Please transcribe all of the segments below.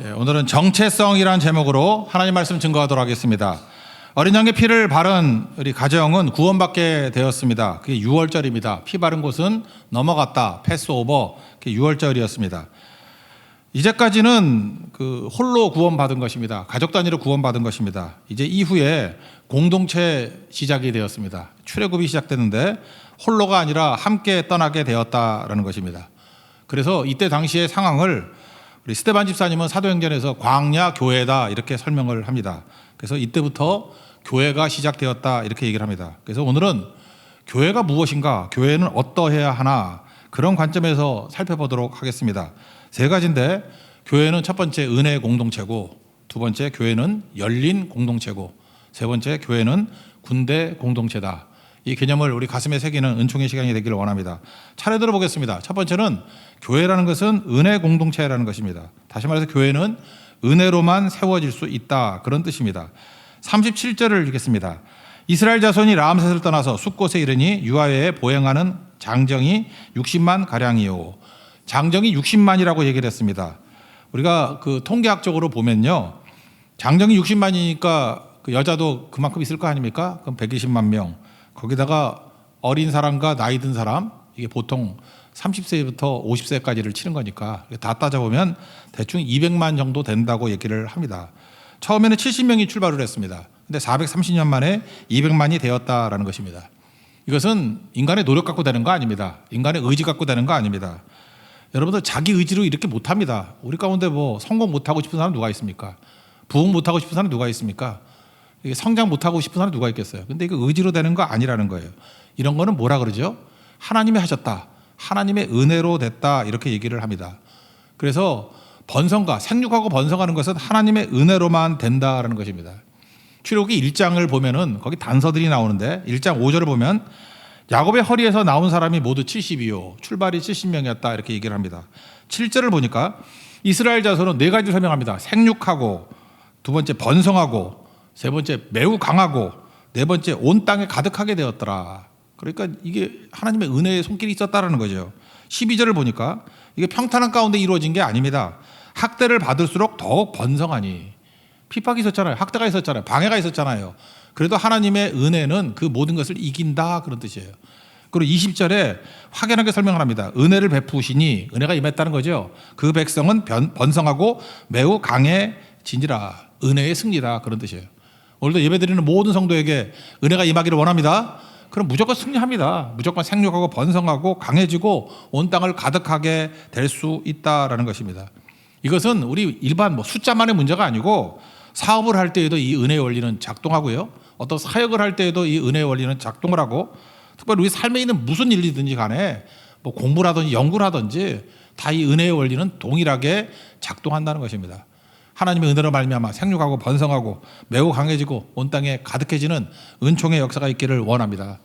오늘은 정체성이라는 제목으로 하나님 말씀 증거하도록 하겠습니다. 어린 양의 피를 바른 우리 가정은 구원받게 되었습니다. 그게 6월절입니다. 피 바른 곳은 넘어갔다. 패스오버. 그게 6월절이었습니다. 이제까지는 홀로 구원받은 것입니다. 가족 단위로 구원받은 것입니다. 이제 이후에 공동체 시작이 되었습니다. 출애굽이 시작되는데 홀로가 아니라 함께 떠나게 되었다라는 것입니다. 그래서 이때 당시의 상황을 우리 스데반 집사님은 사도행전에서 광야 교회다 이렇게 설명을 합니다. 그래서 이때부터 교회가 시작되었다 이렇게 얘기를 합니다. 그래서 오늘은 교회가 무엇인가, 교회는 어떠해야 하나 그런 관점에서 살펴보도록 하겠습니다. 세 가지인데 교회는 첫 번째 은혜 공동체고, 두 번째 교회는 열린 공동체고, 세 번째 교회는 군대 공동체다. 이 개념을 우리 가슴에 새기는 은총의 시간이 되기를 원합니다. 차례대로 보겠습니다. 첫 번째는 교회라는 것은 은혜 공동체라는 것입니다. 다시 말해서 교회는 은혜로만 세워질 수 있다, 그런 뜻입니다. 37절을 읽겠습니다. 이스라엘 자손이 라암셋을 떠나서 숫곳에 이르니 유아회에 보행하는 장정이 60만 가량이요. 장정이 60만이라고 얘기를 했습니다. 우리가 통계학적으로 보면요, 장정이 60만이니까 여자도 그만큼 있을 거 아닙니까? 그럼 120만 명. 거기다가 어린 사람과 나이 든 사람, 이게 보통 30세부터 50세까지를 치는 거니까 다 따져보면 대충 200만 정도 된다고 얘기를 합니다. 처음에는 70명이 출발을 했습니다. 근데 430년 만에 200만이 되었다라는 것입니다. 이것은 인간의 노력 갖고 되는 거 아닙니다. 인간의 의지 갖고 되는 거 아닙니다. 여러분들 자기 의지로 이렇게 못합니다. 우리 가운데 성공 못하고 싶은 사람 누가 있습니까? 부흥 못하고 싶은 사람 누가 있습니까? 성장 못하고 싶은 사람 누가 있겠어요? 근데 이거 의지로 되는 거 아니라는 거예요. 이런 거는 뭐라 그러죠? 하나님이 하셨다. 하나님의 은혜로 됐다. 이렇게 얘기를 합니다. 그래서 번성가, 생육하고 번성하는 것은 하나님의 은혜로만 된다라는 것입니다. 출애굽기 1장을 보면은 거기 단서들이 나오는데 1장 5절을 보면 야곱의 허리에서 나온 사람이 모두 70이요. 출발이 70명이었다. 이렇게 얘기를 합니다. 7절을 보니까 이스라엘 자손은 네 가지 설명합니다. 생육하고, 두 번째 번성하고, 세 번째 매우 강하고, 네 번째 온 땅에 가득하게 되었더라. 그러니까 이게 하나님의 은혜의 손길이 있었다라는 거죠. 12절을 보니까 이게 평탄한 가운데 이루어진 게 아닙니다. 학대를 받을수록 더욱 번성하니. 핍박이 있었잖아요. 학대가 있었잖아요. 방해가 있었잖아요. 그래도 하나님의 은혜는 그 모든 것을 이긴다, 그런 뜻이에요. 그리고 20절에 확연하게 설명을 합니다. 은혜를 베푸시니, 은혜가 임했다는 거죠. 그 백성은 번성하고 매우 강해지니라. 은혜의 승리다, 그런 뜻이에요. 오늘도 예배드리는 모든 성도에게 은혜가 임하기를 원합니다. 그럼 무조건 승리합니다. 무조건 생육하고 번성하고 강해지고 온 땅을 가득하게 될 수 있다라는 것입니다. 이것은 우리 일반 숫자만의 문제가 아니고 사업을 할 때에도 이 은혜의 원리는 작동하고요. 어떤 사역을 할 때에도 이 은혜의 원리는 작동을 하고, 특별히 우리 삶에 있는 무슨 일이든지 간에 공부라든지 연구라든지 다 이 은혜의 원리는 동일하게 작동한다는 것입니다. 하나님의 은혜로 말미암아 생육하고 번성하고 매우 강해지고 온 땅에 가득해지는 은총의 역사가 있기를 원합니다.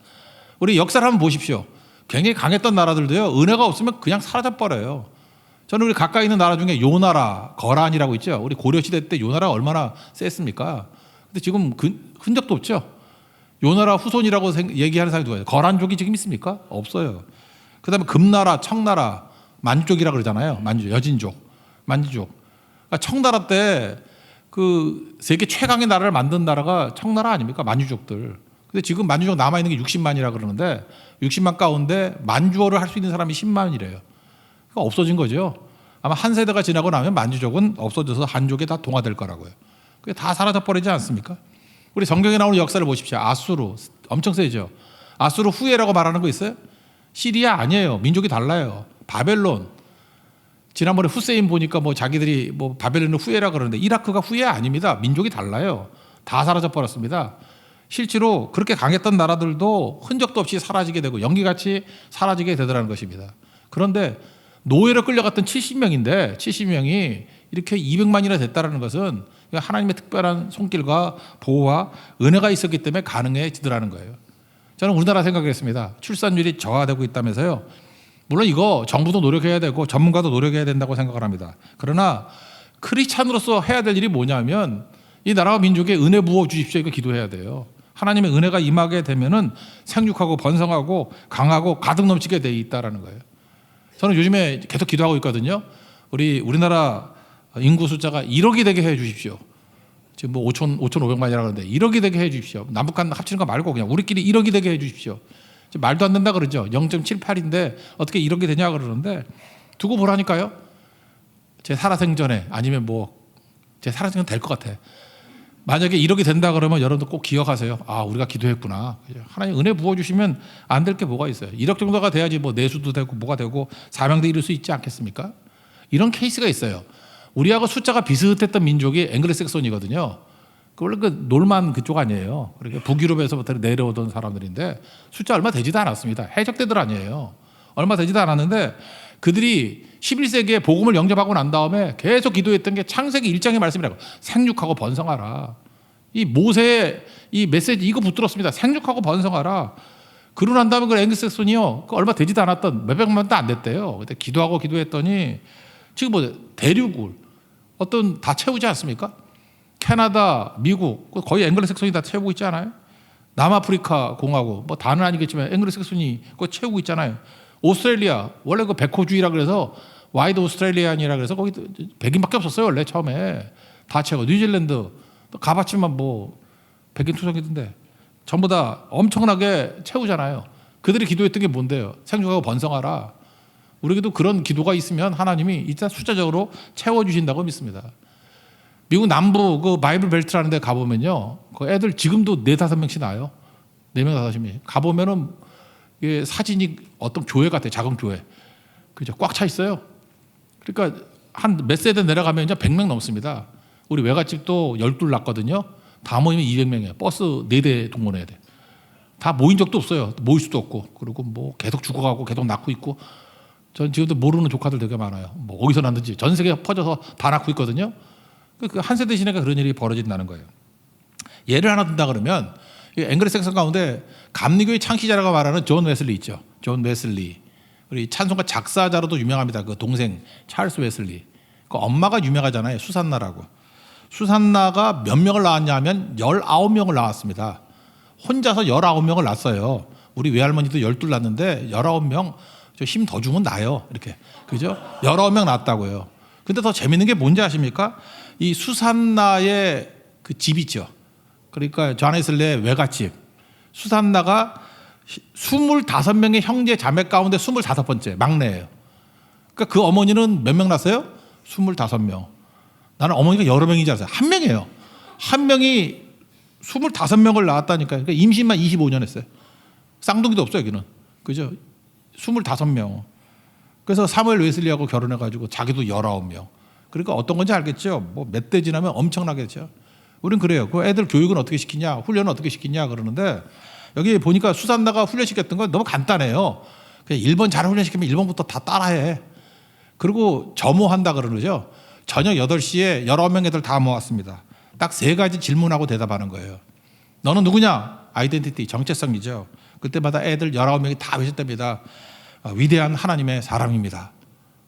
우리 역사를 한번 보십시오. 굉장히 강했던 나라들도요, 은혜가 없으면 그냥 사라져버려요. 저는 우리 가까이 있는 나라 중에 요나라, 거란이라고 있죠. 우리 고려시대 때 요나라가 얼마나 셌습니까? 근데 지금 흔적도 없죠. 요나라 후손이라고 얘기하는 사람이 누가요? 거란족이 지금 있습니까? 없어요. 그 다음에 금나라, 청나라, 만주족이라고 그러잖아요. 여진족, 만주족. 그러니까 청나라 때 세계 최강의 나라를 만든 나라가 청나라 아닙니까? 만주족들. 근데 지금 만주족 남아있는 게 60만이라 그러는데 60만 가운데 만주어를 할 수 있는 사람이 10만이래요. 그러니까 없어진 거죠. 아마 한 세대가 지나고 나면 만주족은 없어져서 한족에 다 동화될 거라고요. 그게 다 사라져버리지 않습니까? 우리 성경에 나오는 역사를 보십시오. 아수르 엄청 세죠. 아수르 후예라고 말하는 거 있어요? 시리아 아니에요. 민족이 달라요. 바벨론. 지난번에 후세인 보니까 자기들이 바벨론의 후예라 그러는데 이라크가 후예 아닙니다. 민족이 달라요. 다 사라져 버렸습니다. 실제로 그렇게 강했던 나라들도 흔적도 없이 사라지게 되고 연기같이 사라지게 되더라는 것입니다. 그런데 노예로 끌려갔던 70명인데 70명이 이렇게 200만이나 됐다는 것은 하나님의 특별한 손길과 보호와 은혜가 있었기 때문에 가능해지더라는 거예요. 저는 우리나라 생각했습니다. 출산율이 저하되고 있다면서요. 물론 이거 정부도 노력해야 되고 전문가도 노력해야 된다고 생각을 합니다. 그러나 크리스찬으로서 해야 될 일이 뭐냐면 이 나라와 민족에 은혜 부어 주십시오, 이거 기도해야 돼요. 하나님의 은혜가 임하게 되면은 생육하고 번성하고 강하고 가득 넘치게 돼 있다라는 거예요. 저는 요즘에 계속 기도하고 있거든요. 우리나라 인구 숫자가 1억이 되게 해 주십시오. 지금 뭐 5,500만이라고 하는데 1억이 되게 해 주십시오. 남북한 합치는 거 말고 그냥 우리끼리 1억이 되게 해 주십시오. 말도 안 된다 그러죠. 0.78인데 어떻게 1억이 되냐 그러는데 두고 보라니까요. 제 살아생전에 아니면 뭐 제 살아생전 될 것 같아. 만약에 1억이 된다 그러면 여러분들 꼭 기억하세요. 아, 우리가 기도했구나. 하나님 은혜 부어주시면 안 될 게 뭐가 있어요. 1억 정도가 돼야지 뭐 내수도 되고 뭐가 되고 사명도 이룰 수 있지 않겠습니까? 이런 케이스가 있어요. 우리하고 숫자가 비슷했던 민족이 앵글로색손이거든요. 원래 그 놀만 그쪽 아니에요. 그러니까 북유럽에서부터 내려오던 사람들인데 숫자 얼마 되지도 않았습니다. 해적대들 아니에요. 얼마 되지도 않았는데 그들이 11세기에 복음을 영접하고 난 다음에 계속 기도했던 게 창세기 1장의 말씀이라고. 생육하고 번성하라. 이 모세의 이 메시지 이거 붙들었습니다. 생육하고 번성하라. 그러고 난 다음에 그 앵글로색손이요. 얼마 되지도 않았던 몇백만도 안 됐대요. 근데 기도하고 기도했더니 지금 뭐 대륙을 어떤 다 채우지 않습니까? 캐나다, 미국 거의 앵글로색손이 다 채우고 있잖아요. 남아프리카 공화국 뭐 다는 아니겠지만 앵글로색손이 그거 채우고 있잖아요. 오스트레일리아 원래 그 백호주의라 그래서 와이드 오스트레일리안이라 그래서 거기 백인밖에 없었어요. 원래 처음에 다 채우고 뉴질랜드 가봤지만 뭐 백인 투성이던데 전부 다 엄청나게 채우잖아요. 그들이 기도했던 게 뭔데요? 생육하고 번성하라. 우리에게도 그런 기도가 있으면 하나님이 일단 숫자적으로 채워주신다고 믿습니다. 미국 남부 그 바이블 벨트라는 데 가보면요. 그 애들 지금도 4-5명씩 나와요. 4명, 5명. 가보면은 이게 사진이 어떤 교회 같아요. 작은 교회. 그죠? 꽉 차 있어요. 그러니까 한 몇 세대 내려가면 이제 100명 넘습니다. 우리 외갓집도 12 났거든요. 다 모이면 200명이에요. 버스 4대 동원해야 돼. 다 모인 적도 없어요. 모일 수도 없고. 그리고 뭐 계속 죽어가고 계속 낳고 있고. 전 지금도 모르는 조카들 되게 많아요. 뭐 어디서 났는지 전 세계에 퍼져서 다 낳고 있거든요. 그 한 세대 지나가 그런 일이 벌어진다는 거예요. 예를 하나 든다 그러면 앵글로색손 가운데 감리교의 창시자라고 말하는 존 웨슬리 있죠. 존 웨슬리. 우리 찬송가 작사자로도 유명합니다. 그 동생 찰스 웨슬리. 그 엄마가 유명하잖아요. 수산나라고. 수산나가 몇 명을 낳았냐 하면 19명을 낳았습니다. 혼자서 19명을 낳았어요. 우리 외할머니도 12 낳았는데 19명 힘 더 주면 나요. 이렇게. 그죠? 19명 낳았다고요. 근데 더 재밌는 게 뭔지 아십니까? 이 수산나의 그 집 있죠. 그러니까 존 웨슬리의 외갓집. 수산나가 25명의 형제 자매 가운데 25번째 막내예요. 그러니까 그 어머니는 몇 명 낳았어요? 25명. 나는 어머니가 여러 명인 줄 알았어요. 한 명이에요. 한 명이 25명을 낳았다니까요. 그러니까 임신만 25년 했어요. 쌍둥이도 없어요, 여기는. 그죠? 25명. 그래서 사무엘 웨슬리하고 결혼해가지고 자기도 19명. 그러니까 어떤 건지 알겠죠? 뭐 몇 대 지나면 엄청나겠죠. 우린 그래요. 그 애들 교육은 어떻게 시키냐, 훈련은 어떻게 시키냐 그러는데 여기 보니까 수산나가 훈련시켰던 건 너무 간단해요. 그냥 1번 잘 훈련시키면 1번부터 다 따라해. 그리고 점호한다 그러죠. 저녁 8시에 19명 애들 다 모았습니다. 딱 3가지 질문하고 대답하는 거예요. 너는 누구냐? 아이덴티티, 정체성이죠. 그때마다 애들 19명이 다 외쳤답니다. 위대한 하나님의 사람입니다.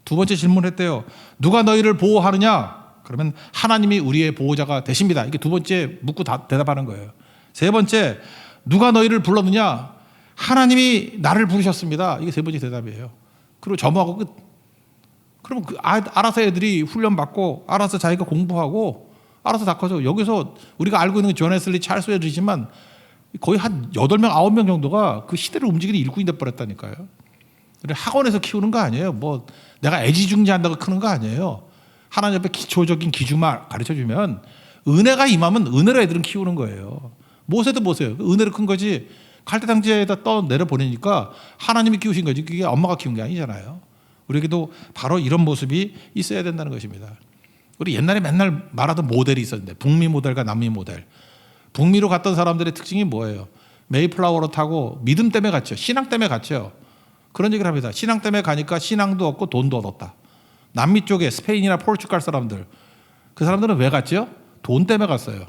2번째 질문했대요. 누가 너희를 보호하느냐? 그러면 하나님이 우리의 보호자가 되십니다. 이게 2번째 묻고 대답하는 거예요. 3번째, 누가 너희를 불렀느냐? 하나님이 나를 부르셨습니다. 이게 3번째 대답이에요. 그리고 점호하고 끝. 그러면 알아서 애들이 훈련받고 알아서 자기가 공부하고 알아서 다 커져. 여기서 우리가 알고 있는 존 웨슬리, 찰스 웨슬리지만 거의 한 8명, 9명 정도가 그 시대를 움직이는 일꾼이 돼버렸다니까요. 학원에서 키우는 거 아니에요. 뭐 내가 애지중지한다고 크는 거 아니에요. 하나님 앞에 기초적인 기준만 가르쳐주면 은혜가 임하면 은혜로 애들은 키우는 거예요. 모세도 보세요. 은혜로 큰 거지. 갈대당지에다 떠내려 보내니까 하나님이 키우신 거지. 그게 엄마가 키운 게 아니잖아요. 우리에게도 바로 이런 모습이 있어야 된다는 것입니다. 우리 옛날에 맨날 말하던 모델이 있었는데 북미 모델과 남미 모델. 북미로 갔던 사람들의 특징이 뭐예요? 메이플라워로 타고 믿음 때문에 갔죠. 신앙 때문에 갔죠. 그런 얘기를 합니다. 신앙 때문에 가니까 신앙도 얻고 돈도 얻었다. 남미 쪽에 스페인이나 포르투갈 사람들, 그 사람들은 왜 갔죠? 돈 때문에 갔어요.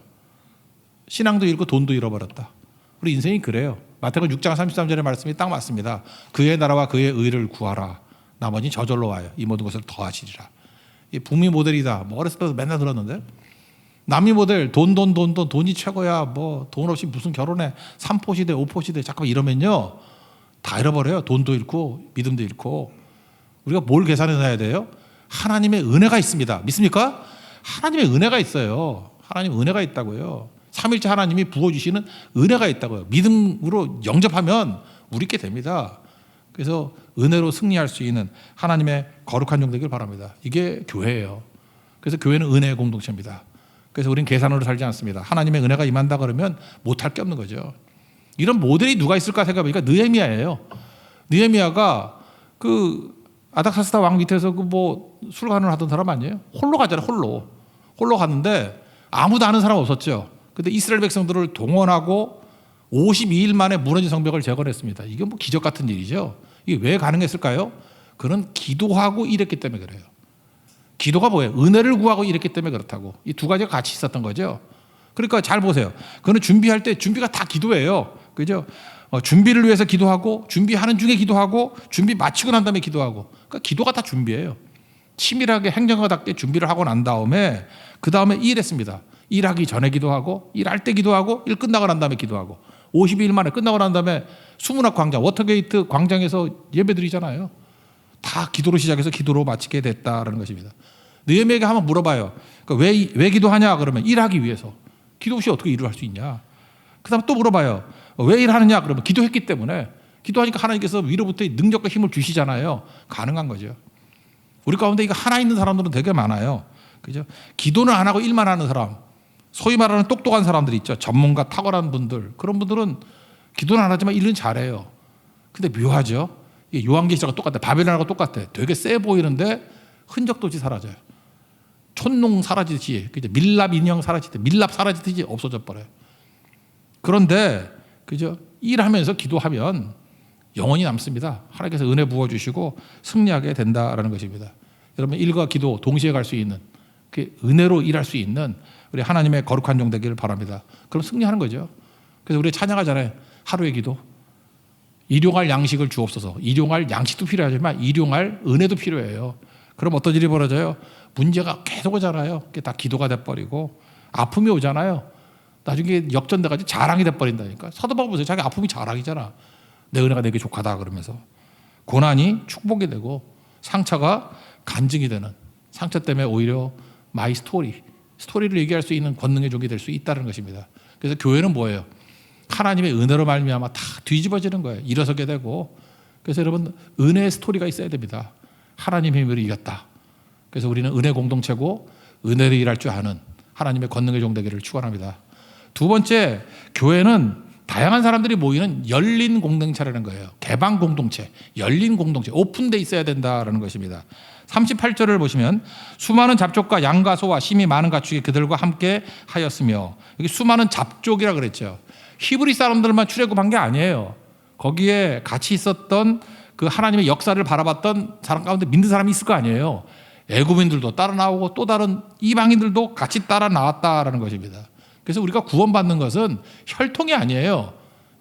신앙도 잃고 돈도 잃어버렸다. 우리 인생이 그래요. 마태복음 6장 33절의 말씀이 딱 맞습니다. 그의 나라와 그의 의를 구하라. 나머지 저절로 와요. 이 모든 것을 더하시리라. 이 북미 모델이다. 뭐 어렸을 때도 맨날 들었는데 남미 모델 돈이 최고야. 뭐 돈 없이 무슨 결혼해. 3포 시대 5포 시대 잠깐 이러면요. 다 잃어버려요. 돈도 잃고 믿음도 잃고. 우리가 뭘 계산해서 해야 돼요? 하나님의 은혜가 있습니다. 믿습니까? 하나님의 은혜가 있어요. 하나님 은혜가 있다고요. 삼일째 하나님이 부어주시는 은혜가 있다고요. 믿음으로 영접하면 우리께 됩니다. 그래서 은혜로 승리할 수 있는 하나님의 거룩한 종 되길 바랍니다. 이게 교회예요. 그래서 교회는 은혜의 공동체입니다. 그래서 우리는 계산으로 살지 않습니다. 하나님의 은혜가 임한다 그러면 못할 게 없는 거죠. 이런 모델이 누가 있을까 생각해보니까 느헤미야예요. 느헤미야가 그 아닥사스다 왕 밑에서 그 뭐 술관을 하던 사람 아니에요? 홀로 가잖아요. 홀로 갔는데 아무도 아는 사람 없었죠. 근데 이스라엘 백성들을 동원하고 52일 만에 무너진 성벽을 재건했습니다. 이게 뭐 기적 같은 일이죠. 이게 왜 가능했을까요? 그는 기도하고 일했기 때문에 그래요. 기도가 뭐예요? 은혜를 구하고 일했기 때문에 그렇다고. 이 두 가지가 같이 있었던 거죠. 그러니까 잘 보세요. 그는 준비할 때 준비가 다 기도예요. 그죠? 준비를 위해서 기도하고 준비하는 중에 기도하고 준비 마치고 난 다음에 기도하고. 그러니까 기도가 다 준비예요. 치밀하게 행정가답게 준비를 하고 난 다음에 그 다음에 일했습니다. 일하기 전에 기도하고 일할 때 기도하고 일 끝나고 난 다음에 기도하고 52일 만에 끝나고 난 다음에 수문학 광장 워터게이트 광장에서 예배드리잖아요. 다 기도로 시작해서 기도로 마치게 됐다라는 것입니다. 느헤미야에게 한번 물어봐요. 그러니까 왜 기도하냐 그러면 일하기 위해서. 기도 없이 어떻게 일을 할 수 있냐. 그 다음 또 물어봐요. 왜 일하느냐 그러면 기도했기 때문에. 기도하니까 하나님께서 위로부터 능력과 힘을 주시잖아요. 가능한 거죠. 우리 가운데 이거 하나 있는 사람들은 되게 많아요. 그죠? 기도는 안 하고 일만 하는 사람, 소위 말하는 똑똑한 사람들이 있죠. 전문가 탁월한 분들. 그런 분들은 기도는 안 하지만 일은 잘해요. 근데 묘하죠. 요한계시록과 똑같아. 바벨론하고 똑같아. 되게 세 보이는데 흔적도 없이 사라져요. 촌농 사라지듯이, 그죠? 밀랍 인형 사라지듯이, 밀랍 사라지듯이 없어져 버려요. 그런데 그죠? 일하면서 기도하면 영원히 남습니다. 하나님께서 은혜 부어주시고 승리하게 된다라는 것입니다. 여러분 일과 기도 동시에 갈 수 있는 그 은혜로 일할 수 있는 우리 하나님의 거룩한 종 되기를 바랍니다. 그럼 승리하는 거죠. 그래서 우리 찬양하잖아요. 하루의 기도. 일용할 양식을 주옵소서. 일용할 양식도 필요하지만 일용할 은혜도 필요해요. 그럼 어떤 일이 벌어져요? 문제가 계속 오잖아요. 그게 다 기도가 돼버리고 아픔이 오잖아요. 나중에 역전돼가지고 자랑이 돼버린다니까. 사도바울 보세요. 자기 아픔이 자랑이잖아. 내 은혜가 내게 족하다 그러면서. 고난이 축복이 되고 상처가 간증이 되는, 상처 때문에 오히려 마이 스토리를 얘기할 수 있는 권능의 종이 될 수 있다는 것입니다. 그래서 교회는 뭐예요? 하나님의 은혜로 말미암아 다 뒤집어지는 거예요. 일어서게 되고. 그래서 여러분 은혜의 스토리가 있어야 됩니다. 하나님의 힘으로 이겼다. 그래서 우리는 은혜 공동체고 은혜를 일할 줄 아는 하나님의 권능의 종 되기를 축원합니다. 두 번째, 교회는 다양한 사람들이 모이는 열린 공동체라는 거예요. 개방 공동체, 열린 공동체, 오픈돼 있어야 된다라는 것입니다. 38절을 보시면 수많은 잡족과 양과 소와 심이 많은 가축이 그들과 함께 하였으며, 여기 수많은 잡족이라 그랬죠. 히브리 사람들만 출애굽한 게 아니에요. 거기에 같이 있었던 그 하나님의 역사를 바라봤던 사람 가운데 믿는 사람이 있을 거 아니에요. 애굽인들도 따라 나오고 또 다른 이방인들도 같이 따라 나왔다라는 것입니다. 그래서 우리가 구원받는 것은 혈통이 아니에요.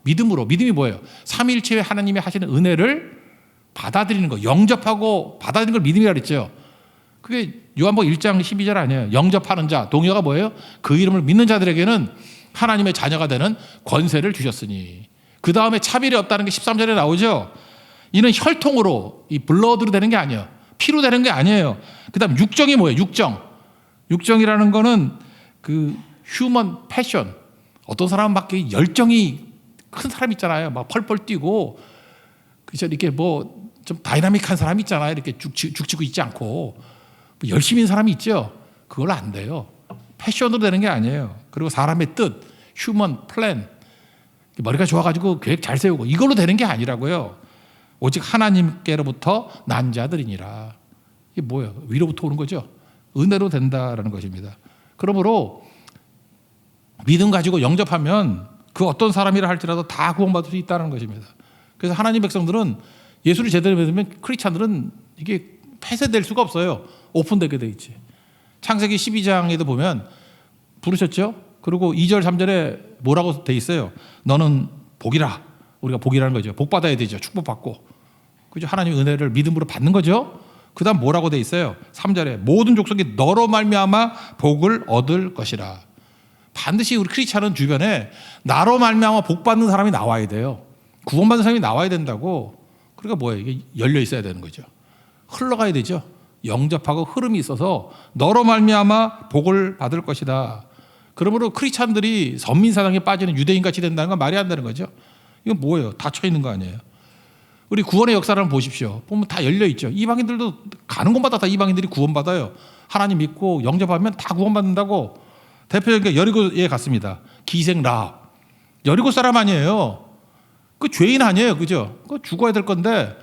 믿음으로. 믿음이 뭐예요? 삼위일체의 하나님이 하시는 은혜를 받아들이는 거, 영접하고 받아들이는 걸 믿음이라고 그랬죠. 그게 요한복음 1장 12절 아니에요. 영접하는 자, 동의어가 뭐예요? 그 이름을 믿는 자들에게는 하나님의 자녀가 되는 권세를 주셨으니. 그 다음에 차별이 없다는 게 13절에 나오죠. 이는 혈통으로, 이 블러드로 되는 게 아니에요. 피로 되는 게 아니에요. 그 다음 육정이 뭐예요? 육정이라는 거는 그 휴먼 패션. 어떤 사람은 막 열정이 큰 사람 있잖아요. 막 펄펄 뛰고, 그죠? 이렇게 뭐 좀 다이나믹한 사람 있잖아요. 이렇게 죽치고 있지 않고. 뭐 열심히 있는 사람이 있죠. 그걸로 안 돼요. 패션으로 되는 게 아니에요. 그리고 사람의 뜻, 휴먼 플랜. 머리가 좋아가지고 계획 잘 세우고 이걸로 되는 게 아니라고요. 오직 하나님께로부터 난 자들이니라. 이게 뭐예요? 위로부터 오는 거죠. 은혜로 된다라는 것입니다. 그러므로 믿음 가지고 영접하면 그 어떤 사람이라 할지라도 다 구원받을 수 있다는 것입니다. 그래서 하나님 백성들은 예수를 제대로 믿으면 크리스찬들은 이게 폐쇄될 수가 없어요. 오픈되게 돼 있지. 창세기 12장에도 보면 부르셨죠? 그리고 2절 3절에 뭐라고 돼 있어요? 너는 복이라. 우리가 복이라는 거죠. 복 받아야 되죠. 축복받고. 그죠? 하나님의 은혜를 믿음으로 받는 거죠. 그 다음 뭐라고 돼 있어요? 3절에 모든 족속이 너로 말미암아 복을 얻을 것이라. 반드시 우리 크리스찬은 주변에 나로 말미암아 복 받는 사람이 나와야 돼요. 구원받는 사람이 나와야 된다고. 그러니까 뭐예요? 이게 열려 있어야 되는 거죠. 흘러가야 되죠. 영접하고 흐름이 있어서 너로 말미암아 복을 받을 것이다. 그러므로 크리스찬들이 선민사상에 빠지는 유대인같이 된다는 건 말이 안 되는 거죠. 이건 뭐예요? 닫혀 있는 거 아니에요. 우리 구원의 역사를 한번 보십시오. 보면 다 열려 있죠. 이방인들도 가는 곳마다 다 이방인들이 구원받아요. 하나님 믿고 영접하면 다 구원받는다고. 대표적인 게 여리고에 갔습니다. 기생 라합. 여리고 사람 아니에요. 그 죄인 아니에요. 그죠? 그 죽어야 될 건데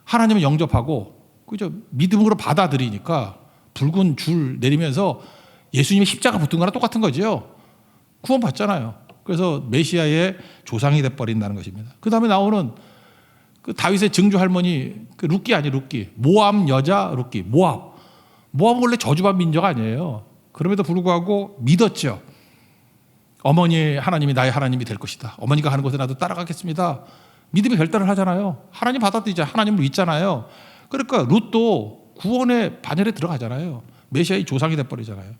하나님을 영접하고 그죠? 믿음으로 받아들이니까 붉은 줄 내리면서 예수님의 십자가 붙은 거랑 똑같은 거죠. 구원받잖아요. 그래서 메시아의 조상이 돼버린다는 것입니다. 그 다음에 나오는 그 다윗의 증조 할머니 그 룻기 아니 룻기 모압 여자 룻기 모압은 원래 저주받은 민족 아니에요. 그럼에도 불구하고 믿었죠. 어머니 하나님이 나의 하나님이 될 것이다. 어머니가 가는 곳에 나도 따라가겠습니다. 믿음의 결단을 하잖아요. 하나님 받아들이자. 하나님을 믿잖아요. 그러니까 룻도 구원의 반열에 들어가잖아요. 메시아의 조상이 돼버리잖아요.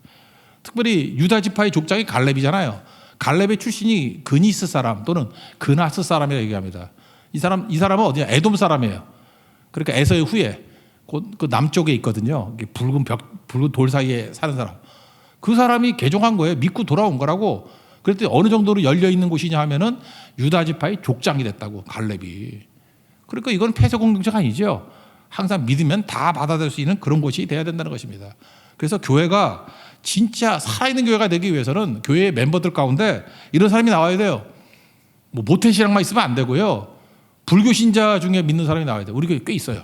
특별히 유다 지파의 족장이 갈렙이잖아요. 갈렙의 출신이 그니스 사람 또는 그나스 사람이라고 얘기합니다. 이 사람은 어디야? 에돔 사람이에요. 그러니까 에서의 후예 그 남쪽에 있거든요. 붉은 돌 사이에 사는 사람. 그 사람이 개종한 거예요. 믿고 돌아온 거라고. 그랬더니 어느 정도로 열려 있는 곳이냐 하면은 유다 지파의 족장이 됐다고 갈렙이. 그러니까 이건 폐쇄 공동체가 아니죠. 항상 믿으면 다 받아들일 수 있는 그런 곳이 돼야 된다는 것입니다. 그래서 교회가 진짜 살아있는 교회가 되기 위해서는 교회의 멤버들 가운데 이런 사람이 나와야 돼요. 뭐 모태신앙만 있으면 안 되고요. 불교 신자 중에 믿는 사람이 나와야 돼요. 우리 교회 꽤 있어요.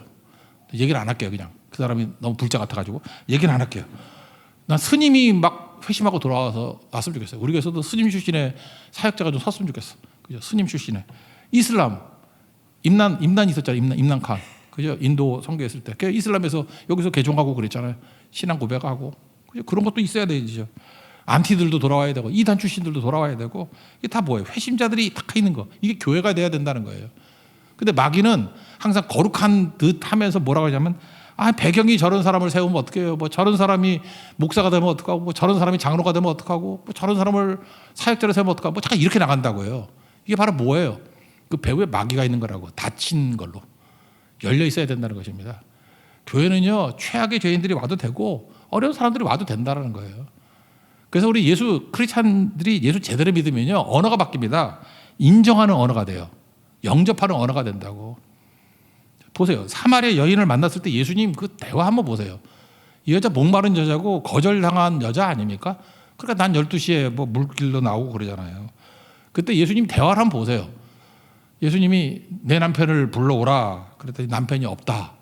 얘기를 안 할게요. 그냥 그 사람이 너무 불자 같아가지고 얘기는 안 할게요. 난 스님이 막 회심하고 돌아와서 왔으면 좋겠어요. 우리 교회에서도 스님 출신의 사역자가 좀 섰으면 좋겠어. 그죠? 스님 출신의 이슬람 임난 있었잖아요. 임난 칸. 그죠? 인도 선교했을 때 이슬람에서 여기서 개종하고 그랬잖아요. 신앙 고백하고. 그죠? 그런 것도 있어야 되죠. 안티들도 돌아와야 되고 이단 출신들도 돌아와야 되고 이게 다 뭐예요? 회심자들이 딱 있는 거. 이게 교회가 돼야 된다는 거예요. 근데 마귀는 항상 거룩한 듯 하면서 뭐라고 하냐면 배경이 저런 사람을 세우면 어떡해요? 뭐 저런 사람이 목사가 되면 어떡하고 뭐 저런 사람이 장로가 되면 어떡하고 뭐 저런 사람을 사역자로 세우면 어떡하고 뭐 잠깐 이렇게 나간다고요. 이게 바로 뭐예요? 그 배후에 마귀가 있는 거라고. 닫힌 걸로. 열려 있어야 된다는 것입니다. 교회는요. 최악의 죄인들이 와도 되고 어려운 사람들이 와도 된다는 거예요. 그래서 우리 크리스찬들이 예수 제대로 믿으면요. 언어가 바뀝니다. 인정하는 언어가 돼요. 영접하는 언어가 된다고. 보세요. 사마리아 여인을 만났을 때 예수님 그 대화 한번 보세요. 이 여자 목마른 여자고 거절당한 여자 아닙니까? 그러니까 난 12시에 뭐 물길로 나오고 그러잖아요. 그때 예수님 대화를 한번 보세요. 예수님이 내 남편을 불러오라. 그랬더니 남편이 없다.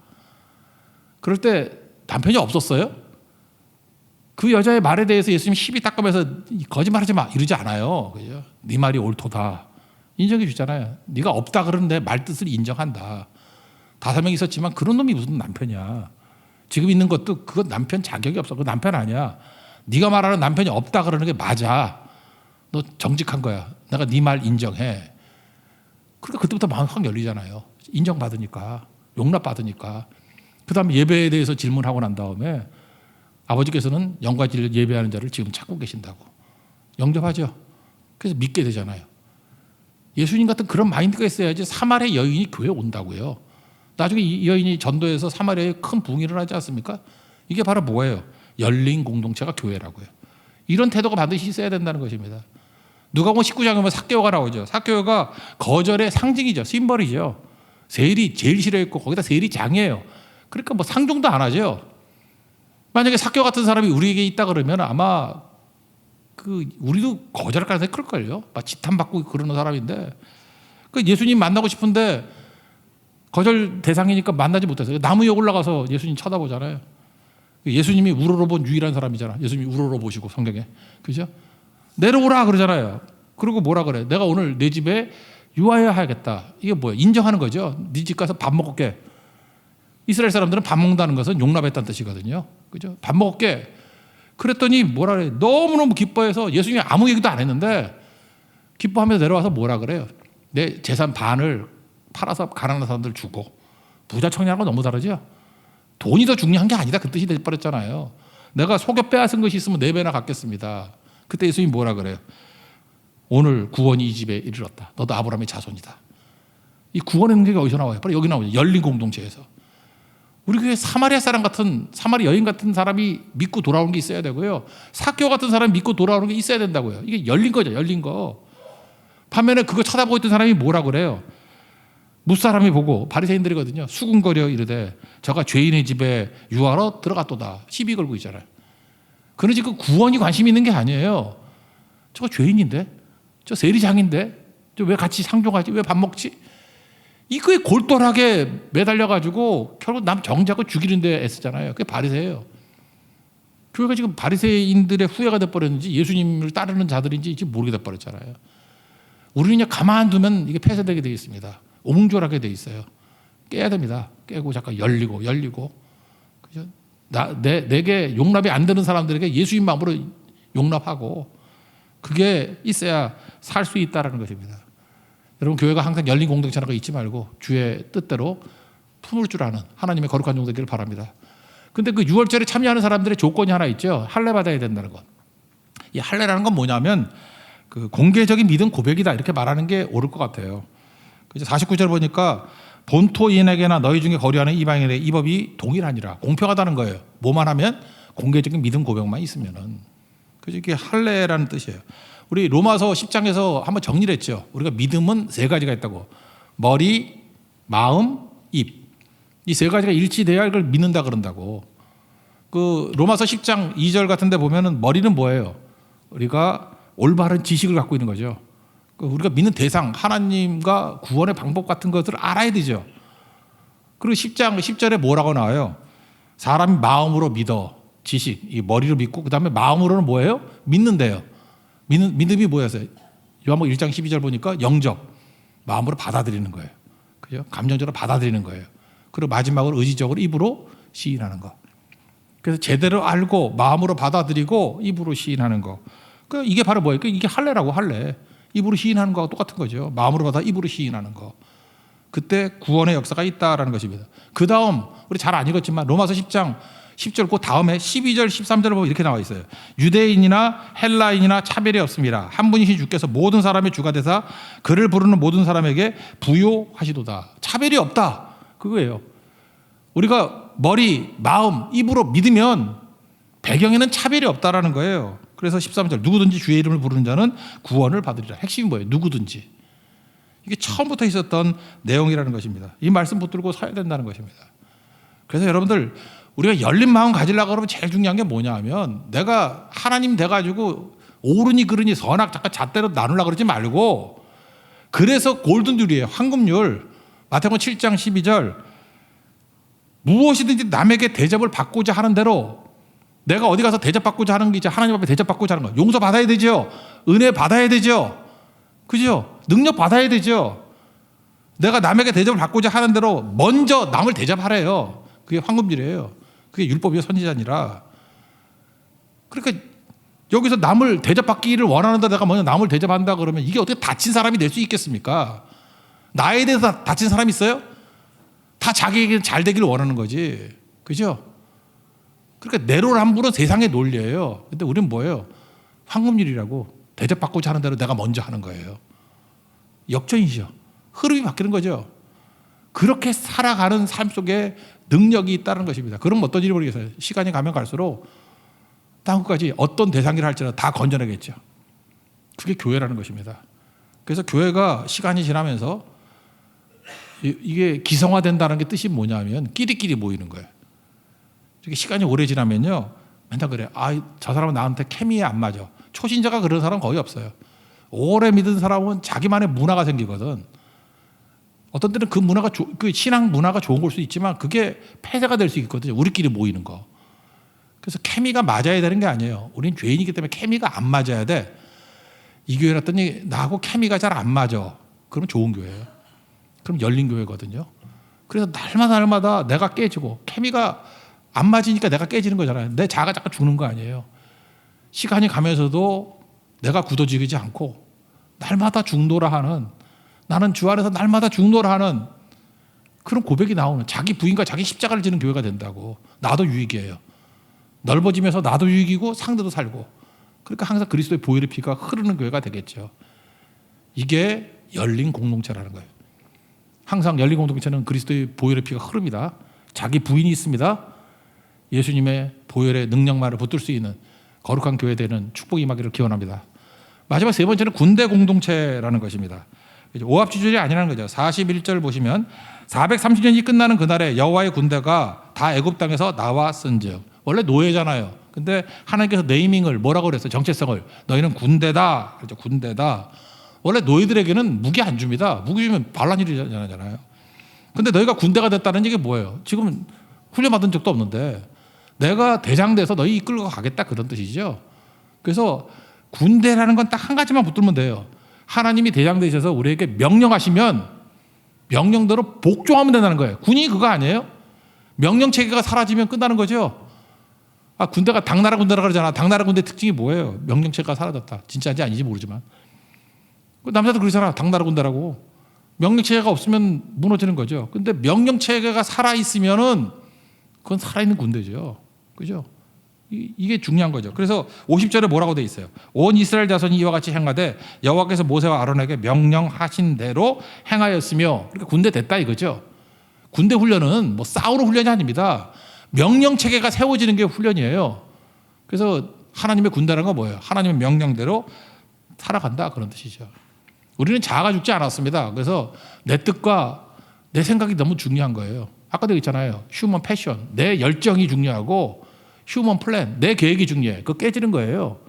그럴 때 남편이 없었어요? 그 여자의 말에 대해서 예수님이 시비 닦으면서 거짓말하지 마 이러지 않아요. 그죠? 네 말이 옳도다. 인정해 주잖아요. 네가 없다 그러는데 말 뜻을 인정한다. 5명 있었지만 그런 놈이 무슨 남편이야. 지금 있는 것도 그건 남편 자격이 없어. 그거 남편 아니야. 네가 말하는 남편이 없다 그러는 게 맞아. 너 정직한 거야. 내가 네 말 인정해. 그러니까 그때부터 마음 확 열리잖아요. 인정받으니까. 용납받으니까. 그 다음에 예배에 대해서 질문하고 난 다음에 아버지께서는 영과 진리를 예배하는 자를 지금 찾고 계신다고. 영접하죠. 그래서 믿게 되잖아요. 예수님 같은 그런 마인드가 있어야지 사마리아 여인이 교회에 온다고요. 나중에 이 여인이 전도해서 사마리아에 큰 부흥이 일어나지 않습니까? 이게 바로 뭐예요? 열린 공동체가 교회라고요. 이런 태도가 반드시 있어야 된다는 것입니다. 누가복음 19장에 보면 삭개오가 나오죠. 삭개오가 거절의 상징이죠. 심벌이죠. 세일이 제일 싫어했고 거기다 세일이 장이에요. 그러니까 뭐 상종도 안 하죠. 만약에 삭개오 같은 사람이 우리에게 있다 그러면 아마 우리도 거절할 가능성이 클걸요. 막 지탄받고 그러는 사람인데 그 예수님 만나고 싶은데 거절 대상이니까 만나지 못해서 나무 위에 올라가서 예수님 쳐다보잖아요. 예수님이 우러러본 유일한 사람이잖아. 예수님이 우러러보시고 성경에. 그죠? 내려오라 그러잖아요. 그리고 뭐라 그래? 내가 오늘 내 집에 유하여야겠다. 이게 뭐예요? 인정하는 거죠. 네 집 가서 밥 먹을게. 이스라엘 사람들은 밥 먹는다는 것은 용납했다는 뜻이거든요. 그죠? 밥 먹을게. 그랬더니 뭐라 그래? 너무너무 기뻐해서 예수님이 아무 얘기도 안 했는데 기뻐하면서 내려와서 뭐라 그래요? 내 재산 반을 팔아서 가난한 사람들 주고. 부자 청년하고 너무 다르죠? 돈이 더 중요한 게 아니다. 그 뜻이 돼버렸잖아요. 내가 속여 빼앗은 것이 있으면 4배나 갚겠습니다. 그때 예수님이 뭐라 그래요? 오늘 구원이 이 집에 이르렀다. 너도 아브라함의 자손이다. 이 구원의 능력이 어디서 나와요? 바로 여기 나오죠. 열린 공동체에서. 우리 교회 사마리아 사람 같은, 사마리아 여인 같은 사람이 믿고 돌아오는 게 있어야 되고요. 사개오 같은 사람이 믿고 돌아오는 게 있어야 된다고요. 이게 열린 거죠, 열린 거. 반면에 그거 쳐다보고 있던 사람이 뭐라 그래요? 무사람이 보고, 바리새인들이거든요. 수군거려 이르되 저가 죄인의 집에 유하러 들어갔도다. 시비 걸고 있잖아요. 그는 지금 구원이 관심 있는 게 아니에요. 저거 죄인인데, 저 세리장인데, 저 왜 같이 상종하지? 왜 밥 먹지? 이거에 골똘하게 매달려가지고 결국 남 정죄하고 죽이는 데 애쓰잖아요. 그게 바리새예요. 교회가 지금 바리새인들의 후예가 돼버렸는지 예수님을 따르는 자들인지 지금 모르게 돼버렸잖아요. 우리는 그냥 가만두면 이게 폐쇄되게 되어 있습니다. 옹졸하게 되어 있어요. 깨야 됩니다. 깨고 잠깐 열리고. 그죠? 내게 용납이 안 되는 사람들에게 예수님 마음으로 용납하고, 그게 있어야 살 수 있다는 것입니다. 여러분, 교회가 항상 열린 공동체라는 거 잊지 말고 주의 뜻대로 품을 줄 아는 하나님의 거룩한 종 되기를 바랍니다. 근데 그 6월절에 참여하는 사람들의 조건이 하나 있죠. 할례 받아야 된다는 것. 이 할례라는 건 뭐냐면 그 공개적인 믿음 고백이다, 이렇게 말하는 게 옳을 것 같아요. 49절 보니까 본토인에게나 너희 중에 거류하는 이방인에게 이 법이 동일하니라. 공평하다는 거예요. 뭐만 하면? 공개적인 믿음 고백만 있으면은. 그래서 이게 할례라는 뜻이에요. 우리 로마서 10장에서 한번 정리를 했죠. 우리가 믿음은 세 가지가 있다고. 머리, 마음, 입. 이 세 가지가 일치돼야 이걸 믿는다 그런다고. 그 로마서 10장 2절 같은 데 보면은 머리는 뭐예요? 우리가 올바른 지식을 갖고 있는 거죠. 우리가 믿는 대상, 하나님과 구원의 방법 같은 것들을 알아야 되죠. 그리고 10장 10절에 뭐라고 나와요? 사람이 마음으로 믿어. 지식, 이 머리로 믿고 그 다음에 마음으로는 뭐예요? 믿는데요. 믿음이 뭐였어요? 요한복음 1장 12절 보니까 영접, 마음으로 받아들이는 거예요. 그죠? 감정적으로 받아들이는 거예요. 그리고 마지막으로 의지적으로 입으로 시인하는 거. 그래서 제대로 알고 마음으로 받아들이고 입으로 시인하는 거. 이게 바로 뭐예요? 이게 할례라고, 할례. 입으로 시인하는 거하고 똑같은 거죠. 마음으로 받아 입으로 시인하는 거. 그때 구원의 역사가 있다라는 것입니다. 그 다음 우리 잘 안 읽었지만 로마서 10장 10절 그 다음에 12절 13절을 보면 이렇게 나와 있어요. 유대인이나 헬라인이나 차별이 없습니다. 한 분이신 주께서 모든 사람의 주가 되사 그를 부르는 모든 사람에게 부요하시도다. 차별이 없다, 그거예요. 우리가 머리, 마음, 입으로 믿으면 배경에는 차별이 없다라는 거예요. 그래서 13절 누구든지 주의 이름을 부르는 자는 구원을 받으리라. 핵심이 뭐예요? 누구든지. 이게 처음부터 있었던 내용이라는 것입니다. 이 말씀 붙들고 살아야 된다는 것입니다. 그래서 여러분들, 우리가 열린 마음 가지려고 그러면 제일 중요한 게 뭐냐 하면, 내가 하나님 돼가지고 오르니 그르니 선악 잠깐 잣대로 나누려고 그러지 말고, 그래서 골든율이에요. 황금률. 마태복음 7장 12절 무엇이든지 남에게 대접을 받고자 하는 대로, 내가 어디 가서 대접받고자 하는 게 이제 하나님 앞에 대접받고자 하는 거. 용서 받아야 되죠. 은혜 받아야 되죠. 그죠? 능력 받아야 되죠. 내가 남에게 대접을 받고자 하는 대로 먼저 남을 대접하래요. 그게 황금률이에요. 그게 율법이요, 선지자니라. 그러니까 여기서 남을 대접받기를 원하는데 내가 먼저 남을 대접한다 그러면 이게 어떻게 다친 사람이 될 수 있겠습니까? 나에 대해서 다친 사람이 있어요? 다 자기에게 잘 되기를 원하는 거지. 그죠? 그러니까 내로남불은 세상의 논리예요. 근데 우리는 뭐예요? 황금률이라고 대접받고자 하는 대로 내가 먼저 하는 거예요. 역전이죠. 흐름이 바뀌는 거죠. 그렇게 살아가는 삶 속에 능력이 있다는 것입니다. 그럼 어떤지 모르겠어요. 시간이 가면 갈수록 땅끝까지 어떤 대상이라 할지라도 다 건져내겠죠. 그게 교회라는 것입니다. 그래서 교회가 시간이 지나면서 이게 기성화된다는 게 뜻이 뭐냐면 끼리끼리 모이는 거예요. 이렇게 시간이 오래 지나면요, 맨날 그래. 저 사람은 나한테 케미에 안 맞아. 초신자가 그런 사람 거의 없어요. 오래 믿은 사람은 자기만의 문화가 생기거든. 어떤 때는 그 문화가 그 신앙 문화가 좋은 걸 수 있지만 그게 폐쇄가 될 수 있거든요. 우리끼리 모이는 거. 그래서 케미가 맞아야 되는 게 아니에요. 우린 죄인이기 때문에 케미가 안 맞아야 돼. 이 교회 갔더니 나하고 케미가 잘 안 맞아. 그럼 좋은 교회예요. 그럼 열린 교회거든요. 그래서 날마다 내가 깨지고, 케미가 안 맞으니까 내가 깨지는 거잖아요. 내 자아가 자꾸 죽는 거 아니에요. 시간이 가면서도 내가 굳어지지 않고 날마다 중노라 하는, 나는 주 안에서 날마다 중노라 하는 그런 고백이 나오는, 자기 부인과 자기 십자가를 지는 교회가 된다고. 나도 유익이에요. 넓어지면서 나도 유익이고 상대도 살고. 그러니까 항상 그리스도의 보혈의 피가 흐르는 교회가 되겠죠. 이게 열린 공동체라는 거예요. 항상 열린 공동체는 그리스도의 보혈의 피가 흐릅니다. 자기 부인이 있습니다. 예수님의 보혈의 능력만을 붙들 수 있는 거룩한 교회 되는 축복이 임하기를 기원합니다. 마지막 세 번째는 군대 공동체라는 것입니다. 오합지졸이 아니라는 거죠. 41절 보시면 430년이 끝나는 그날에 여호와의 군대가 다 애굽 땅에서 나왔은즉, 원래 노예잖아요. 근데 하나님께서 네이밍을 뭐라고 그랬어요? 정체성을. 너희는 군대다. 그렇죠. 군대다. 원래 노예들에게는 무기 안 줍니다. 무기 주면 반란 일이잖아요. 근데 너희가 군대가 됐다는 얘기 뭐예요? 지금 훈련 받은 적도 없는데 내가 대장 돼서 너희 이끌고 가겠다, 그런 뜻이죠. 그래서 군대라는 건 딱 한 가지만 붙들면 돼요. 하나님이 대장 되셔서 우리에게 명령하시면 명령대로 복종하면 된다는 거예요. 군인이 그거 아니에요? 명령 체계가 사라지면 끝나는 거죠. 군대가 당나라 군대라 그러잖아. 당나라 군대 특징이 뭐예요? 명령 체계가 사라졌다. 진짜인지 아닌지 모르지만. 남자도 그러잖아. 당나라 군대라고. 명령 체계가 없으면 무너지는 거죠. 근데 명령 체계가 살아 있으면은 그건 살아있는 군대죠. 그죠? 이게 중요한 거죠. 그래서 50절에 뭐라고 돼 있어요? 온 이스라엘 자손이 이와 같이 행하되 여호와께서 모세와 아론에게 명령하신 대로 행하였으며, 그러니까 군대 됐다 이거죠. 군대 훈련은 뭐 싸우는 훈련이 아닙니다. 명령 체계가 세워지는 게 훈련이에요. 그래서 하나님의 군대라는 건 뭐예요? 하나님의 명령대로 살아간다, 그런 뜻이죠. 우리는 자아가 죽지 않았습니다. 그래서 내 뜻과 내 생각이 너무 중요한 거예요. 아까도 있잖아요. 휴먼 패션, 내 열정이 중요하고 휴먼 플랜, 내 계획이 중요해. 그거 깨지는 거예요.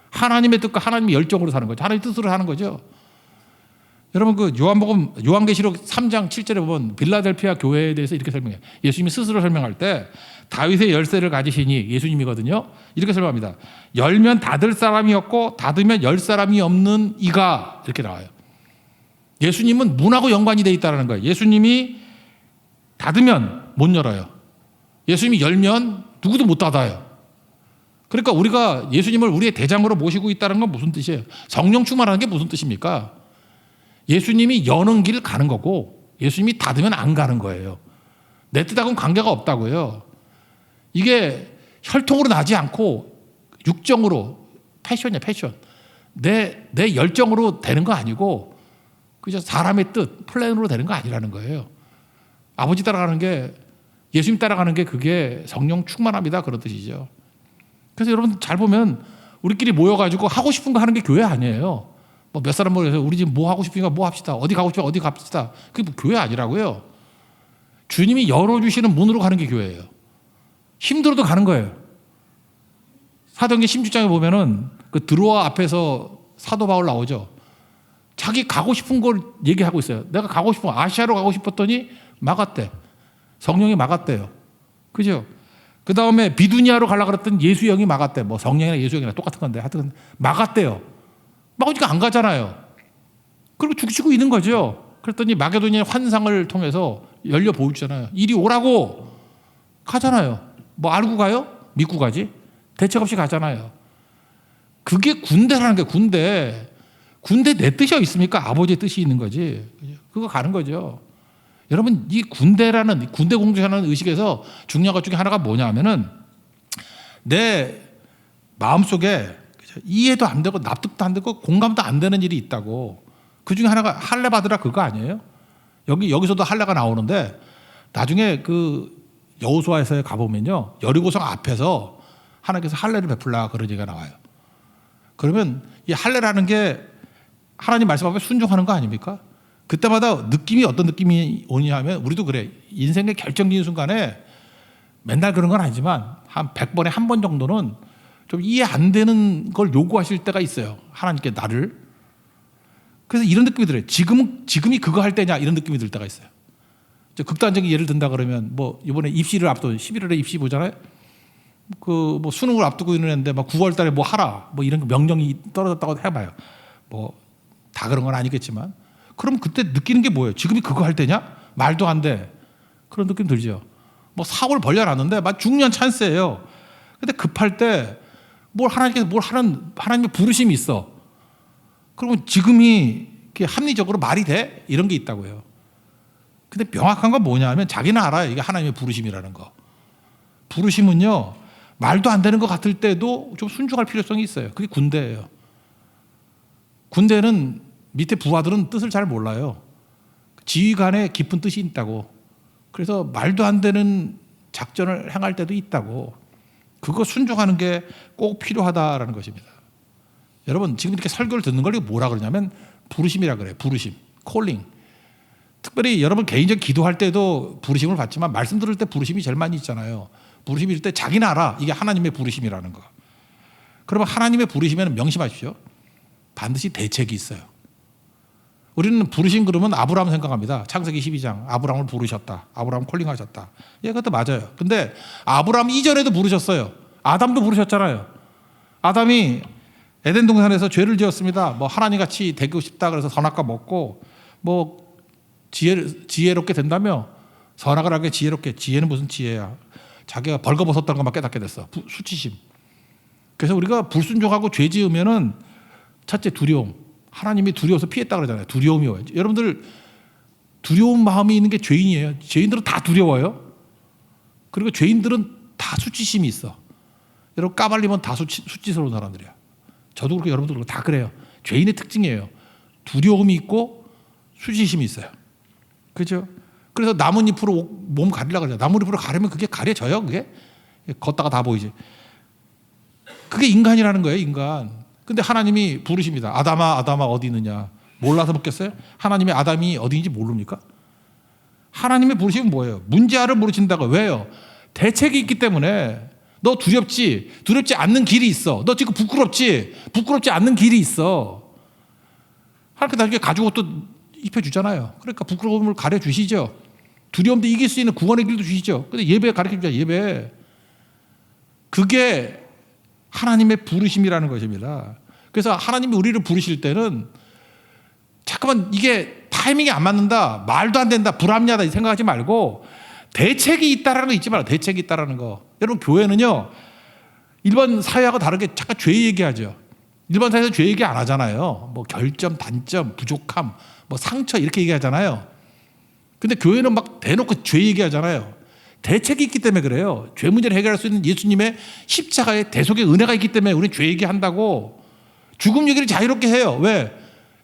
하나님의 뜻과 하나님의 열정으로 사는 거죠. 하나님의 뜻으로 사는 거죠. 여러분, 그 요한계시록 3장 7절에 보면 빌라델피아 교회에 대해서 이렇게 설명해요. 예수님이 스스로 설명할 때 다윗의 열쇠를 가지시니, 예수님이거든요. 이렇게 설명합니다. 열면 닫을 사람이 없고 닫으면 열 사람이 없는 이가, 이렇게 나와요. 예수님은 문하고 연관이 돼 있다는 거예요. 예수님이 닫으면 못 열어요. 예수님이 열면 누구도 못 닫아요. 그러니까 우리가 예수님을 우리의 대장으로 모시고 있다는 건 무슨 뜻이에요? 성령 충만하는 게 무슨 뜻입니까? 예수님이 여는 길을 가는 거고 예수님이 닫으면 안 가는 거예요. 내 뜻하고는 관계가 없다고요. 이게 혈통으로 나지 않고 육정으로, 패션이야, 패션. 내 열정으로 되는 거 아니고 그저 사람의 뜻, 플랜으로 되는 거 아니라는 거예요. 아버지 따라가는 게, 예수님 따라가는 게 그게 성령 충만합니다, 그런 뜻이죠. 그래서 여러분 잘 보면 우리끼리 모여가지고 하고 싶은 거 하는 게 교회 아니에요. 뭐 몇 사람 모여서 우리 지금 뭐 하고 싶으니까 뭐 합시다. 어디 가고 싶으면 어디 갑시다. 그게 뭐 교회 아니라고요. 주님이 열어주시는 문으로 가는 게 교회예요. 힘들어도 가는 거예요. 사도행전 16장에 보면은 그 드로아 앞에서 사도 바울 나오죠. 자기 가고 싶은 걸 얘기하고 있어요. 내가 가고 싶은 거, 아시아로 가고 싶었더니 막았대. 성령이 막았대요. 그죠? 그 다음에 비두니아로 가려고 그랬더니 예수 영이 막았대. 뭐 성령이나 예수 영이나 똑같은 건데 하여튼 막았대요. 막으니까 안 가잖아요. 그리고 죽치고 있는 거죠. 그랬더니 마게도니아의 환상을 통해서 열려 보이잖아요. 이리 오라고 가잖아요. 뭐 알고 가요? 믿고 가지. 대책 없이 가잖아요. 그게 군대라는 게, 군대 내 뜻이 있습니까? 아버지의 뜻이 있는 거지. 그거 가는 거죠. 여러분, 이 군대라는, 군대 공동체라는 의식에서 중요한 것 중에 하나가 뭐냐 하면은 내 마음속에 이해도 안 되고 납득도 안 되고 공감도 안 되는 일이 있다고. 그 중에 하나가 할례 받으라, 그거 아니에요? 여기서도 할례가 나오는데 나중에 그 여호수아에서 가보면요, 여리고성 앞에서 하나님께서 할례를 베풀라, 그런 얘기가 나와요. 그러면 이 할례라는 게 하나님 말씀 앞에 순종하는 거 아닙니까? 그때마다 느낌이, 어떤 느낌이 오냐 하면, 우리도 그래. 인생의 결정적인 순간에 맨날 그런 건 아니지만 한 100번에 한 번 정도는 좀 이해 안 되는 걸 요구하실 때가 있어요. 하나님께 나를. 그래서 이런 느낌이 들어요. 지금이 그거 할 때냐, 이런 느낌이 들 때가 있어요. 극단적인 예를 든다 그러면, 뭐 이번에 입시를 앞둔 11월에 입시 보잖아요. 그 뭐 수능을 앞두고 있는데 막 9월 달에 뭐 하라, 뭐 이런 명령이 떨어졌다고 해봐요. 뭐 다 그런 건 아니겠지만, 그럼 그때 느끼는 게 뭐예요? 지금이 그거 할 때냐? 말도 안 돼. 그런 느낌 들죠. 뭐 사고를 벌려놨는데 막 중요한 찬스예요. 근데 급할 때 뭘 하나님께서 뭘 하는, 하나님의 부르심이 있어. 그러면 지금이 합리적으로 말이 돼? 이런 게 있다고요. 근데 명확한 건 뭐냐 하면 자기는 알아요. 이게 하나님의 부르심이라는 거. 부르심은요, 말도 안 되는 것 같을 때도 좀 순종할 필요성이 있어요. 그게 군대예요. 군대는 밑에 부하들은 뜻을 잘 몰라요. 지휘관의 깊은 뜻이 있다고. 그래서 말도 안 되는 작전을 행할 때도 있다고. 그거 순종하는 게 꼭 필요하다라는 것입니다. 여러분 지금 이렇게 설교를 듣는 걸 뭐라 그러냐면 부르심이라 그래요. 부르심, 콜링. 특별히 여러분 개인적 기도할 때도 부르심을 받지만 말씀 들을 때 부르심이 제일 많이 있잖아요. 부르심일 때 자기는 알아. 이게 하나님의 부르심이라는 거. 그러면 하나님의 부르심에는 명심하십시오. 반드시 대책이 있어요. 우리는 부르심 그러면 아브라함 생각합니다. 창세기 12장 아브라함을 부르셨다. 아브라함 콜링하셨다. 예, 그것도 맞아요. 근데 아브라함 이전에도 부르셨어요. 아담도 부르셨잖아요. 아담이 에덴 동산에서 죄를 지었습니다. 뭐 하나님 같이 되고 싶다 그래서 선악과 먹고 뭐 지혜롭게 된다며 선악을 하게 지혜롭게. 지혜는 무슨 지혜야. 자기가 벌거벗었다는 것만 깨닫게 됐어. 수치심. 그래서 우리가 불순종하고 죄 지으면은 첫째 두려움. 하나님이 두려워서 피했다 그러잖아요. 두려움이 와요. 여러분들 두려운 마음이 있는 게 죄인이에요. 죄인들은 다 두려워요. 그리고 죄인들은 다 수치심이 있어. 여러분 까발리면 다 수치스러운 사람들이야. 저도 그렇고 여러분도 그렇고 다 그래요. 죄인의 특징이에요. 두려움이 있고 수치심이 있어요. 그렇죠? 그래서 나뭇잎으로 몸 가리려고 그러죠. 나뭇잎으로 가리면 그게 가려져요. 그게 걷다가 다 보이지. 그게 인간이라는 거예요. 인간. 근데 하나님이 부르십니다. 아담아 아담아 어디 있느냐. 몰라서 묻겠어요? 하나님이 아담이 어디인지 모릅니까? 하나님의 부르심은 뭐예요? 문제아를 물으신다고. 왜요? 대책이 있기 때문에. 너 두렵지? 두렵지 않는 길이 있어. 너 지금 부끄럽지? 부끄럽지 않는 길이 있어. 하나님께 나중에 가지고 또 입혀주잖아요. 그러니까 부끄러움을 가려주시죠. 두려움도 이길 수 있는 구원의 길도 주시죠. 근데 예배 가르쳐주자. 예배. 그게 하나님의 부르심이라는 것입니다. 그래서 하나님이 우리를 부르실 때는 잠깐만 이게 타이밍이 안 맞는다. 말도 안 된다. 불합리하다. 생각하지 말고 대책이 있다라는 거 잊지 말아요. 대책이 있다라는 거. 여러분 교회는요. 일반 사회하고 다르게 잠깐 죄 얘기하죠. 일반 사회에서 죄 얘기 안 하잖아요. 뭐 결점, 단점, 부족함, 뭐 상처 이렇게 얘기하잖아요. 근데 교회는 막 대놓고 죄 얘기하잖아요. 대책이 있기 때문에 그래요. 죄 문제를 해결할 수 있는 예수님의 십자가의 대속의 은혜가 있기 때문에 우리는 죄 얘기한다고. 죽음 얘기를 자유롭게 해요. 왜?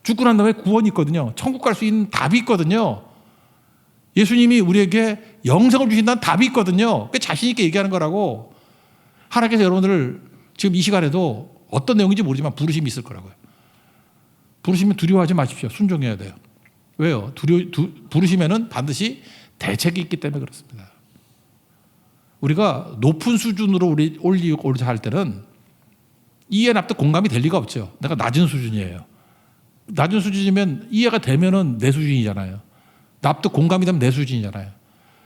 죽고 난 다음에 구원이 있거든요. 천국 갈 수 있는 답이 있거든요. 예수님이 우리에게 영생을 주신다는 답이 있거든요. 그 자신 있게 얘기하는 거라고. 하나님께서 여러분들을 지금 이 시간에도 어떤 내용인지 모르지만 부르심이 있을 거라고요. 부르시면 두려워하지 마십시오. 순종해야 돼요. 왜요? 부르시면은 반드시 대책이 있기 때문에 그렇습니다. 우리가 높은 수준으로 올리고자 할 때는 이해 납득 공감이 될 리가 없죠. 내가 낮은 수준이에요. 낮은 수준이면 이해가 되면은 내 수준이잖아요. 납득 공감이 되면 내 수준이잖아요.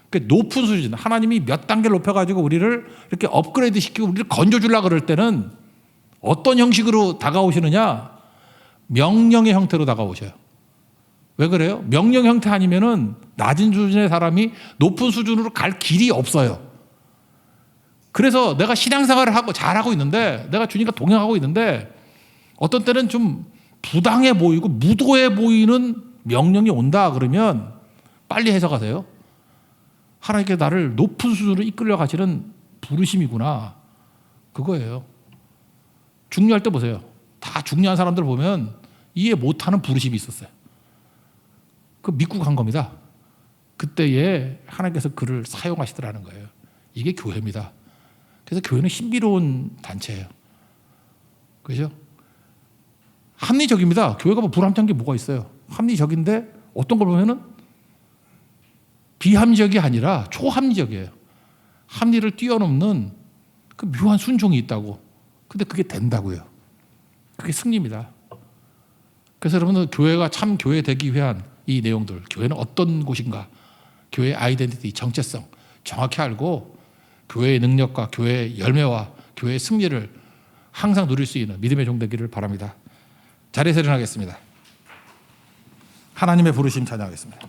그러니까 높은 수준, 하나님이 몇 단계를 높여가지고 우리를 이렇게 업그레이드 시키고 우리를 건져주려고 그럴 때는 어떤 형식으로 다가오시느냐? 명령의 형태로 다가오셔요. 왜 그래요? 명령 형태 아니면은 낮은 수준의 사람이 높은 수준으로 갈 길이 없어요. 그래서 내가 신앙생활을 하고 잘하고 있는데, 내가 주님과 동행하고 있는데 어떤 때는 좀 부당해 보이고 무도해 보이는 명령이 온다 그러면 빨리 해석하세요. 하나님께 나를 높은 수준으로 이끌려 가시는 부르심이구나. 그거예요. 중요할 때 보세요. 다 중요한 사람들 보면 이해 못하는 부르심이 있었어요. 그 믿고 간 겁니다. 그때에 하나님께서 그를 사용하시더라는 거예요. 이게 교회입니다. 그래서 교회는 신비로운 단체예요. 그죠? 합리적입니다. 교회가 뭐 불합리한 게 뭐가 있어요? 합리적인데 어떤 걸 보면은 비합리적이 아니라 초합리적이에요. 합리를 뛰어넘는 그 묘한 순종이 있다고. 근데 그게 된다고요. 그게 승리입니다. 그래서 여러분들 교회가 참 교회 되기 위한 이 내용들, 교회는 어떤 곳인가, 교회의 아이덴티티, 정체성 정확히 알고 교회의 능력과 교회의 열매와 교회의 승리를 항상 누릴 수 있는 믿음의 종 되기를 바랍니다. 자리에서 일어나겠습니다. 하나님의 부르심 찬양하겠습니다.